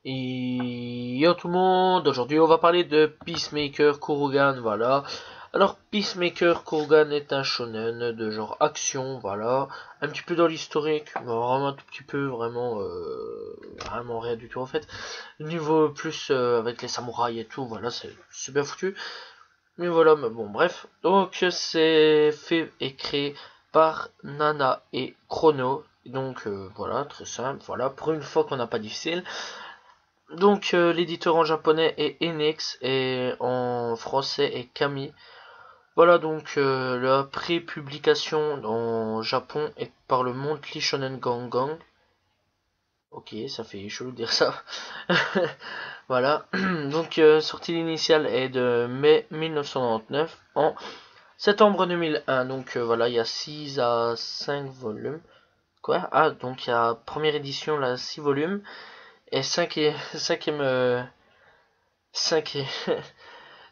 Et yo tout le monde, aujourd'hui on va parler de Peacemaker Kurugan, voilà. Alors Peacemaker Kurugan est un shonen de genre action, voilà. Un petit peu dans l'historique, vraiment un tout petit peu, vraiment rien du tout en fait. Niveau plus avec les samouraïs et tout, voilà, c'est bien foutu. Mais voilà, mais bon bref. Donc c'est fait et créé par Nana et Chrono. Donc voilà, très simple, voilà, pour une fois qu'on n'a pas difficile. Donc l'éditeur en japonais est Enix et en français est Kami. Voilà donc la pré-publication en Japon est par le Monthly Shonen Gangan. Ok, ça fait chelou de dire ça. Voilà. Donc sortie initiale est de mai 1999 en septembre 2001. Donc voilà, il y a 6 à 5 volumes. Quoi? Ah, donc il y a première édition là 6 volumes et 5 et 5 et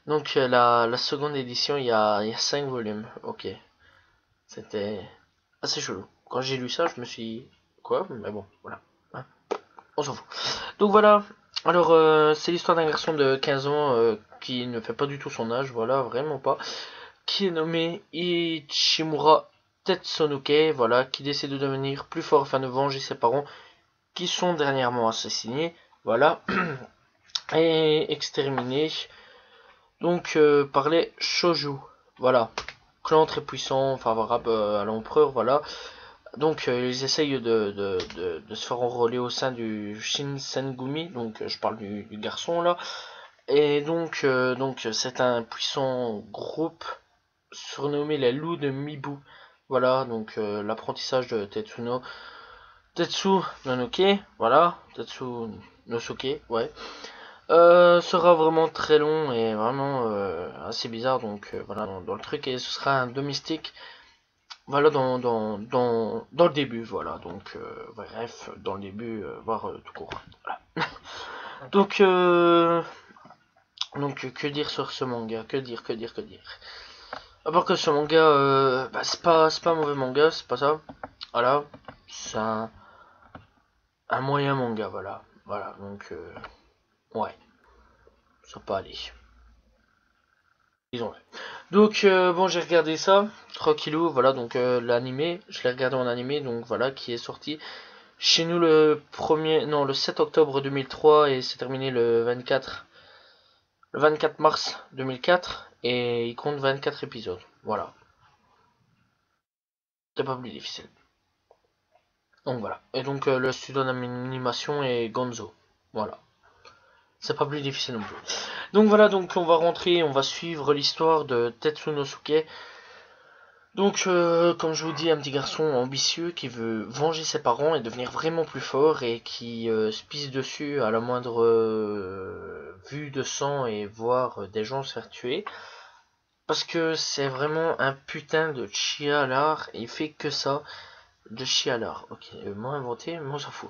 donc la seconde édition, il y a 5 volumes. Ok. C'était assez chelou. Quand j'ai lu ça, je me suis dit, quoi? Mais bon, voilà. Hein, on s'en fout. Donc voilà. Alors, c'est l'histoire d'un garçon de 15 ans qui ne fait pas du tout son âge, voilà, vraiment pas. Qui est nommé Ichimura Tetsunoke, voilà, qui décide de devenir plus fort afin de venger ses parents qui sont dernièrement assassinés, voilà, et exterminés. Donc par les Shouju, voilà, clan très puissant, favorable à l'empereur, voilà. Donc ils essayent de se faire enrôler au sein du Shinsengumi, donc je parle du garçon là. Et donc c'est un puissant groupe surnommé les loups de Mibu. Voilà, donc l'apprentissage de Tetsu Nonoke, voilà, Tetsu Nosuke, ouais. Sera vraiment très long et vraiment assez bizarre, donc voilà dans le truc, et ce sera un domestique, voilà dans le début, voilà, donc bref, dans le début, voire tout court, voilà. Donc que dire sur ce manga, que dire, à part que ce manga bah, c'est pas un mauvais manga, c'est pas ça, voilà, c'est un moyen manga, voilà, donc ouais, ça peut aller, disons. Donc bon, j'ai regardé ça tranquillou, voilà, donc l'animé, je l'ai regardé en animé, donc voilà, qui est sorti chez nous le 7 octobre 2003 et c'est terminé le 24 mars 2004 et il compte 24 épisodes. Voilà, c'est pas plus difficile. Donc voilà. Et donc le studio d'animation est Gonzo. Voilà. C'est pas plus difficile non plus. Donc voilà, donc on va rentrer, on va suivre l'histoire de Tetsunosuke. Donc, comme je vous dis, un petit garçon ambitieux qui veut venger ses parents et devenir vraiment plus fort et qui se pisse dessus à la moindre vue de sang et voir des gens se faire tuer. Parce que c'est vraiment un putain de chialard et il fait que ça. De chialard, ok, moi inventé, moi on s'en fout.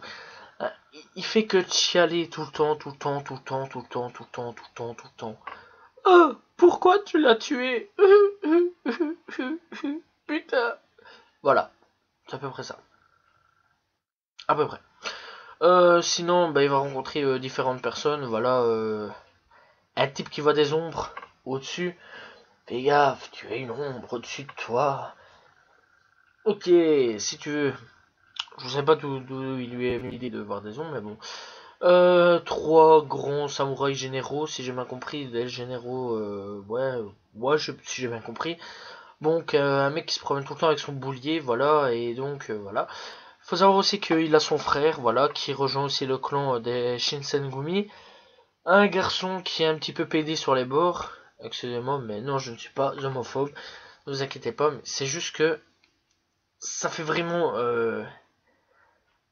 Il fait que chialer tout le temps, tout le temps, tout le temps, tout le temps, tout le temps, tout le temps, tout le temps. Oh, pourquoi tu l'as tué? Putain. Voilà, c'est à peu près ça. À peu près. Sinon, bah, il va rencontrer différentes personnes. Voilà, un type qui voit des ombres au-dessus. Fais gaffe, tu as une ombre au-dessus de toi. Ok, si tu veux. Je sais pas d'où il lui est venu l'idée de voir des ombres, mais bon. Trois grands samouraïs généraux, si j'ai bien compris. Des généraux, ouais, si j'ai bien compris. Donc, un mec qui se promène tout le temps avec son boulier, voilà, et donc, voilà. Faut savoir aussi qu'il a son frère, voilà, qui rejoint aussi le clan des Shinsengumi. Un garçon qui est un petit peu pédé sur les bords. Excusez-moi, mais non, je ne suis pas homophobe. Ne vous inquiétez pas, mais c'est juste que ça fait vraiment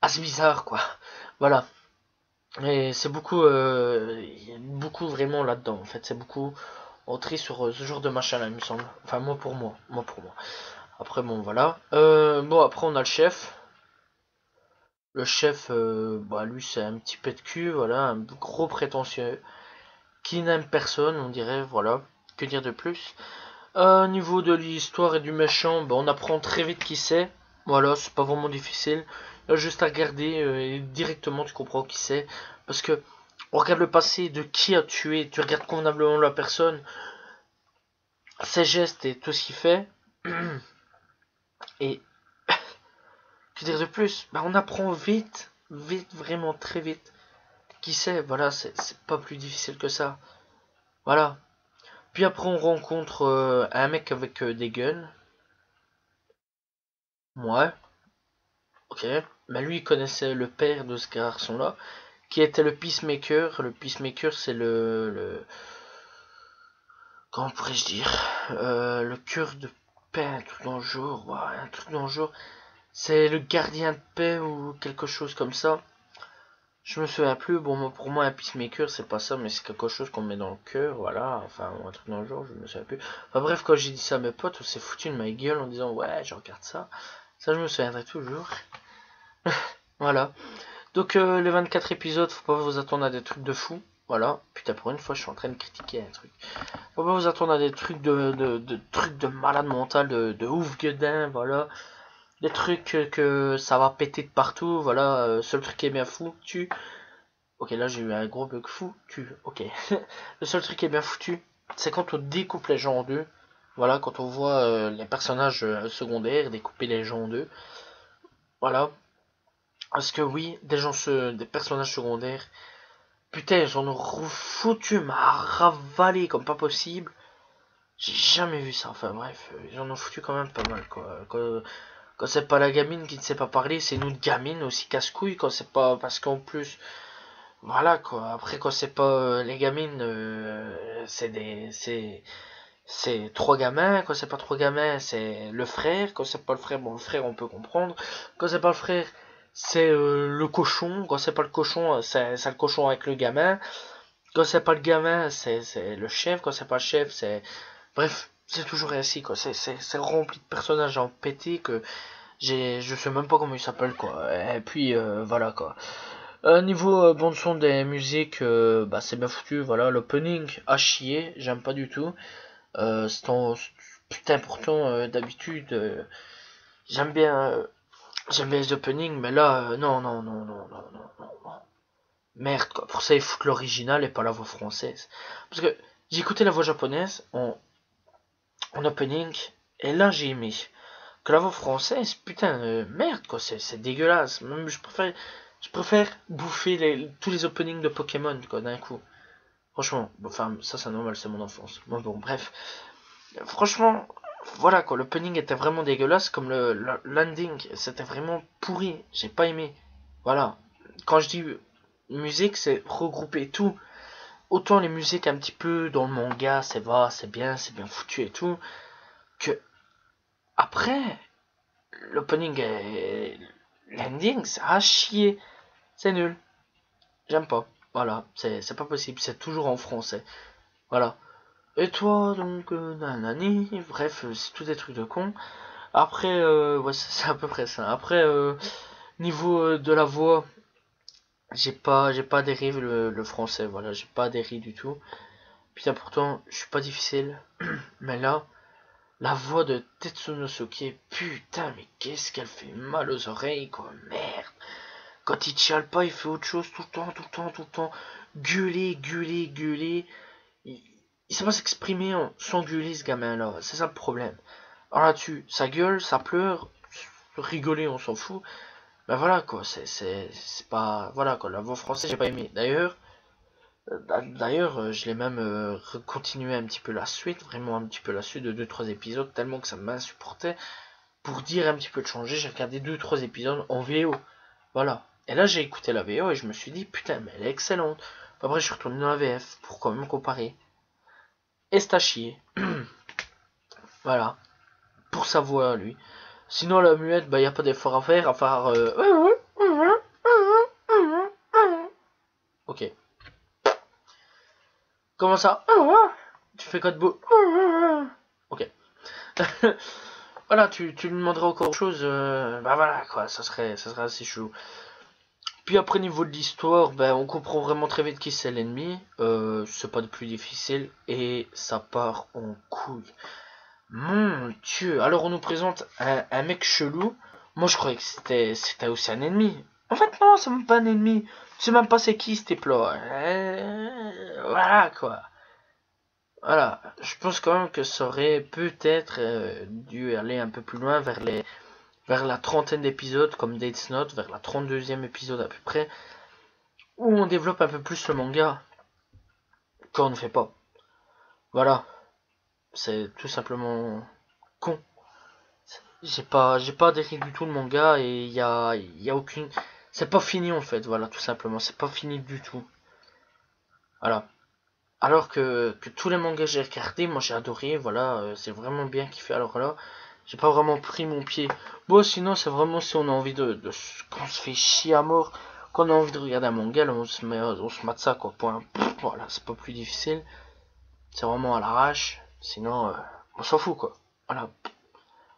assez bizarre, quoi. Voilà. Et c'est beaucoup, y a beaucoup vraiment là-dedans. En fait, c'est beaucoup entré sur ce genre de machin là, il me semble. Enfin, moi pour moi. Après, bon, voilà. Bon, après, on a le chef. Le chef, bah, lui, c'est un petit pet de cul, voilà, un gros prétentieux, qui n'aime personne, on dirait, voilà. Que dire de plus? Au niveau de l'histoire et du méchant, bah, on apprend très vite qui c'est. Voilà, c'est pas vraiment difficile. Là, juste à regarder et directement tu comprends qui c'est. Parce que On regarde le passé de qui a tué, tu regardes convenablement la personne, ses gestes et tout ce qu'il fait. Et que dire de plus? Bah, on apprend vite, vraiment très vite. Qui sait, voilà, c'est pas plus difficile que ça. Voilà. Puis après, on rencontre un mec avec des guns. Ouais, ok. Mais lui, il connaissait le père de ce garçon-là, qui était le Peacemaker. Le Peacemaker, c'est comment pourrais-je dire? Le cœur de paix, un truc dans le genre. Ouais, un truc dans le genre. C'est le gardien de paix ou quelque chose comme ça. Je me souviens plus. Bon, pour moi, un peacemaker, c'est pas ça, mais c'est quelque chose qu'on met dans le cœur, voilà. Enfin, un truc dans le genre, je me souviens plus. Enfin, bref, quand j'ai dit ça à mes potes, on s'est foutu de ma gueule en disant, ouais, je regarde ça. Ça, je me souviendrai toujours. Voilà. Donc, les 24 épisodes, faut pas vous attendre à des trucs de fou. Voilà. Putain, pour une fois, je suis en train de critiquer un truc. Faut pas vous attendre à des trucs de trucs de malade mental, de ouf gueudin, voilà. Des trucs que ça va péter de partout, voilà. Seul truc qui est bien foutu. Ok, là j'ai eu un gros bug foutu. Ok. Le seul truc qui est bien foutu, c'est quand on découpe les gens en deux. Voilà, quand on voit les personnages secondaires découper les gens en deux. Voilà. Parce que oui, des personnages secondaires, putain, ils en ont foutu, m'a ravalé comme pas possible. J'ai jamais vu ça. Enfin bref, ils en ont foutu quand même pas mal quoi. Quand c'est pas la gamine qui ne sait pas parler, c'est nous de gamine aussi casse-couille. Quand c'est pas parce qu'en plus, voilà quoi. Après quand c'est pas les gamines, c'est trois gamins. Quand c'est pas trois gamins, c'est le frère. Quand c'est pas le frère, bon le frère on peut comprendre. Quand c'est pas le frère, c'est le cochon. Quand c'est pas le cochon, c'est le cochon avec le gamin. Quand c'est pas le gamin, c'est le chef. Quand c'est pas le chef, c'est bref. C'est toujours ainsi quoi. C'est rempli de personnages en pété que je sais même pas comment il s'appelle quoi. Et puis voilà quoi. Niveau bande son des musiques, bah c'est bien foutu. Voilà, l'opening à chier, j'aime pas du tout. Putain pourtant d'habitude j'aime bien les openings, mais là non. Merde quoi. Pour ça ils foutent l'original et pas la voix française. Parce que j'ai écouté la voix japonaise en opening et là j'ai aimé. Que la voix française, putain, merde quoi, c'est dégueulasse. Même je préfère bouffer tous les openings de Pokémon quoi d'un coup. Franchement, enfin ça c'est normal, c'est mon enfance. Bon bref, franchement, voilà quoi, l'opening était vraiment dégueulasse, comme le landing, c'était vraiment pourri, j'ai pas aimé. Voilà, quand je dis musique, c'est regrouper tout. Autant les musiques un petit peu dans le manga, c'est bien foutu et tout, que après l'opening et l'ending, ça a chier. C'est nul. J'aime pas. Voilà, c'est pas possible. C'est toujours en français. Voilà. Et toi, donc, nanani. Bref, c'est tous des trucs de con. Après, ouais, c'est à peu près ça. Après, niveau de la voix, j'ai pas adhéré le français. Voilà, j'ai pas adhéré du tout. Putain, pourtant, je suis pas difficile. Mais là, la voix de Tetsunosuke, putain, mais qu'est-ce qu'elle fait mal aux oreilles, quoi. Merde. Quand il chiale pas, il fait autre chose tout le temps. Gueuler. Il sait pas s'exprimer sans gueuler, ce gamin-là. C'est ça le problème. Alors là-dessus, ça gueule, ça pleure, rigoler, on s'en fout. Ben voilà, quoi. C'est pas. Voilà, quoi. La voix française, j'ai pas aimé. D'ailleurs, je l'ai même continué un petit peu la suite, vraiment un petit peu la suite de 2-3 épisodes, tellement que ça m'insupportait. Pour dire un petit peu de changer, j'ai regardé 2-3 épisodes en VO. Voilà. Et là, j'ai écouté la VO et je me suis dit, putain, mais elle est excellente. Après, je suis retourné dans la VF pour quand même comparer. Et c'est à chier. Voilà. Pour sa voix, lui. Sinon, la muette, bah, y a pas d'effort à faire, à part. Ok. Comment ça? Tu fais quoi de beau? Ok. Voilà, tu lui demanderais encore autre chose, bah voilà, quoi, ça serait assez chaud. Puis après, niveau de l'histoire, ben, on comprend vraiment très vite qui c'est l'ennemi. C'est pas de plus difficile. Et ça part en couille. Mon Dieu. Alors, on nous présente un mec chelou. Moi, je croyais que c'était aussi un ennemi. En fait, non, c'est même pas un ennemi. Je sais même pas c'est qui ce type-là. Voilà, quoi. Voilà. Je pense quand même que ça aurait peut-être dû aller un peu plus loin vers la trentaine d'épisodes, comme Death Note, vers la 32e épisode à peu près, où on développe un peu plus le manga, qu'on ne fait pas. Voilà. C'est tout simplement con. J'ai pas adhéré du tout le manga et y a aucune. C'est pas fini en fait, voilà, tout simplement. C'est pas fini du tout. Voilà. Alors que tous les mangas que j'ai regardés, moi j'ai adoré, voilà, c'est vraiment bien kiffé. Alors là, j'ai pas vraiment pris mon pied. Bon, sinon, c'est vraiment si on a envie qu'on se fait chier à mort, qu'on a envie de regarder un manga, là, on se mate ça, quoi. Point. Voilà, c'est pas plus difficile. C'est vraiment à l'arrache. Sinon, on s'en fout, quoi. Voilà.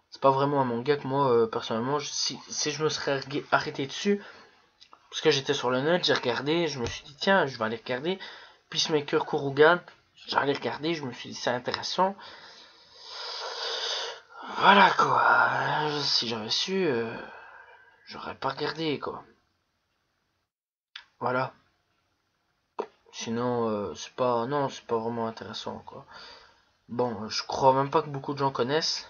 C'est pas vraiment un manga que moi, personnellement, si je me serais arrêté dessus, parce que j'étais sur le net, j'ai regardé, je me suis dit, tiens, je vais aller regarder. Peacemaker Kurugan, j'allais regarder, je me suis dit, c'est intéressant. Voilà, quoi. Si j'avais su, j'aurais pas regardé, quoi. Voilà. Sinon, c'est pas, non, c'est pas vraiment intéressant, quoi. Bon, je crois même pas que beaucoup de gens connaissent.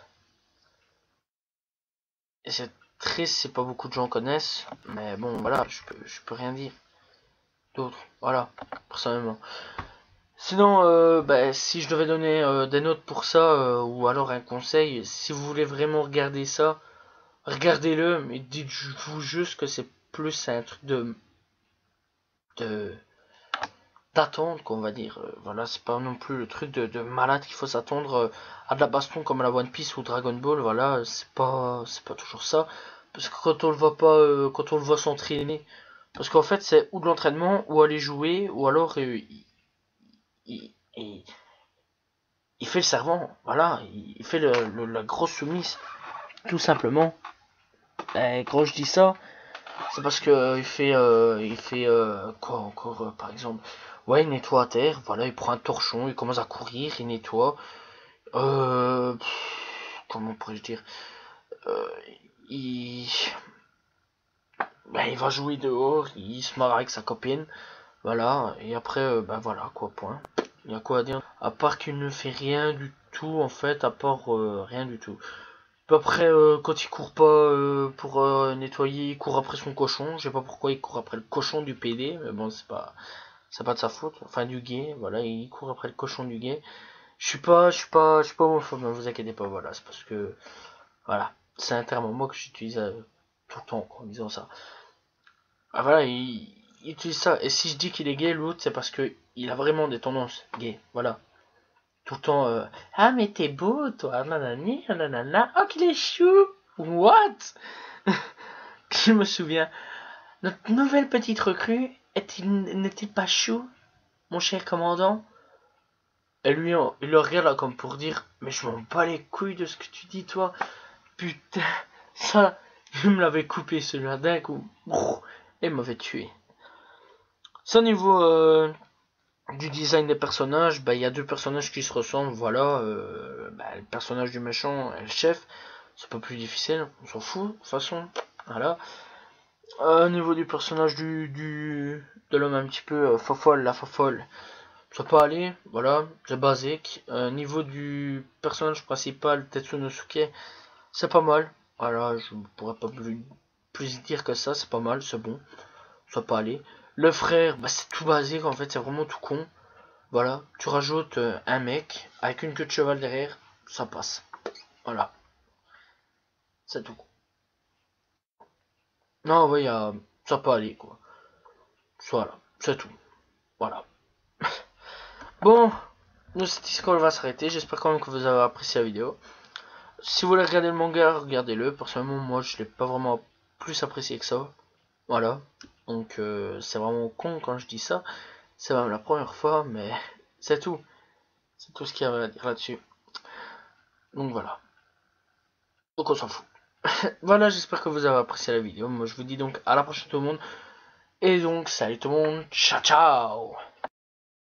Et c'est triste si pas beaucoup de gens connaissent. Mais bon, voilà, je peux rien dire d'autre. Voilà, personnellement. Sinon, bah, si je devais donner des notes pour ça, ou alors un conseil, si vous voulez vraiment regarder ça, regardez-le, mais dites-vous juste que c'est plus un truc de d'attendre, qu'on va dire. Voilà, c'est pas non plus le truc de malade qu'il faut s'attendre à de la baston comme la One Piece ou Dragon Ball. Voilà, c'est pas toujours ça. Parce que quand on le voit pas, quand on le voit s'entraîner, parce qu'en fait c'est ou de l'entraînement ou aller jouer ou alors il, il fait le servant. Voilà, il fait la grosse soumise, tout simplement. Et quand je dis ça, c'est parce que il fait quoi encore, par exemple. Ouais, il nettoie à terre. Voilà, il prend un torchon, il commence à courir, il nettoie. Comment pourrais-je dire, euh, il, il va jouer dehors, il se marre avec sa copine. Voilà, et après, voilà, quoi, point. Il y a quoi à dire? À part qu'il ne fait rien du tout, en fait, à part rien du tout. Après, quand il court pas pour nettoyer, il court après son cochon. Je sais pas pourquoi il court après le cochon du PD, mais bon, c'est pas de sa faute. Enfin, du gay, voilà, il court après le cochon du gay. Je suis pas homophobe, ne vous inquiétez pas, voilà, c'est parce que, voilà, c'est un terme moi que j'utilise tout le temps, quoi, en disant ça. Ah, voilà, il utilise ça. Et si je dis qu'il est gay, l'autre, c'est parce que il a vraiment des tendances gays, voilà. Tout le temps, ah, mais t'es beau, toi, nanani, nanana, oh, qu'il est chou, what? Je me souviens. Notre nouvelle petite recrue n'est-il pas chou, mon cher commandant? Et lui, il le regarde là comme pour dire, mais je m'en bats les couilles de ce que tu dis, toi. Putain, ça, je me l'avais coupé celui-là d'un coup. Et il m'avait tué. Ça, au niveau du design des personnages, il y a deux personnages qui se ressemblent, voilà. Le personnage du méchant et le chef, c'est pas plus difficile, on s'en fout, de toute façon. Voilà. Au niveau du personnage de l'homme un petit peu fofolle, la fofolle, ça peut aller, voilà, c'est basique. Niveau du personnage principal, Tetsunosuke, c'est pas mal. Voilà, je pourrais pas plus dire que ça, c'est pas mal, c'est bon, ça peut aller. Le frère, c'est tout basique en fait, c'est vraiment tout con. Voilà, tu rajoutes un mec avec une queue de cheval derrière, ça passe. Voilà, c'est tout. Non, ouais, ça peut aller quoi. Voilà, c'est tout. Voilà. Bon, nous c'est ici qu'on va s'arrêter. J'espère quand même que vous avez apprécié la vidéo. Si vous voulez regarder le manga, regardez-le. Personnellement, moi je l'ai pas vraiment plus apprécié que ça. Voilà. Donc c'est vraiment con quand je dis ça. C'est même la première fois, mais c'est tout. C'est tout ce qu'il y a à dire là-dessus. Donc voilà. Donc on s'en fout. Voilà, j'espère que vous avez apprécié la vidéo. Moi je vous dis donc à la prochaine tout le monde. Et donc salut tout le monde. Ciao ciao.